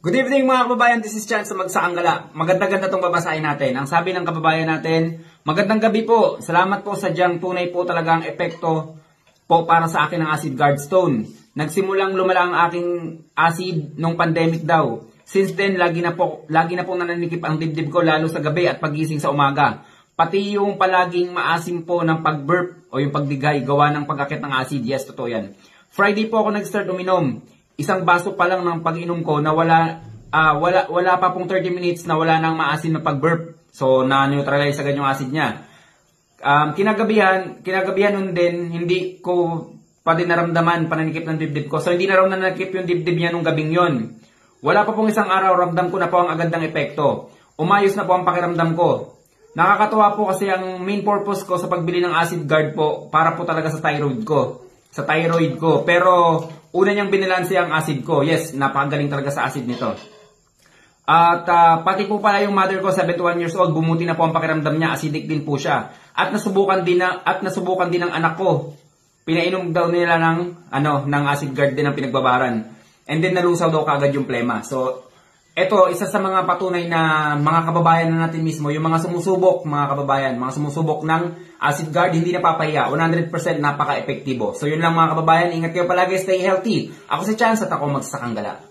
Good evening mga kababayan, this is Chance sa Magsakanggala. Maganda-ganda itong babasahin natin. Ang sabi ng kababayan natin, magandang gabi po. Salamat po sadyang tunay po talaga ang epekto po para sa akin ng acid guard stone. Nagsimulang lumala ang aking acid nung pandemic daw. Since then, lagi na po nananikip ang dibdib ko lalo sa gabi at pagising sa umaga. Pati yung palaging maasim po ng pag-burp o yung pagdigay gawa ng pag-akit ng acid. Yes, totoo yan. Friday po ako nag-start uminom. Isang baso pa lang ng pag-inom ko na wala pa pong 30 minutes na wala nang maasim na pag-burp. So, na-neutralize agad yung acid niya. Kinagabihan nun din, hindi ko pa din naramdaman pananikip ng dibdib ko. So, hindi na raw nanakip yung dibdib niya nung gabing yon. Wala pa pong isang araw, ramdam ko na po ang agad ng epekto. Umayos na po ang pakiramdam ko. Nakakatuwa po kasi ang main purpose ko sa pagbili ng acid guard po para po talaga sa thyroid ko. Pero una niyang binilanse ang acid ko. Yes, napakagaling talaga sa acid nito. At pati po pala yung mother ko, 71 years old, bumuti na po ang pakiramdam niya, acidic din po siya. At nasubukan din ng anak ko. Pinainom daw nila ng acid guard din ang pinagbabaran. And then nalusaw daw kaagad yung plema. So, ito, isa sa mga patunay na mga kababayan na natin mismo, yung mga sumusubok ng acid guard, hindi napapahiya. 100% napaka-epektibo. So, yun lang mga kababayan. Ingat kayo palagi, stay healthy. Ako si Chance at ako Magsakanggala.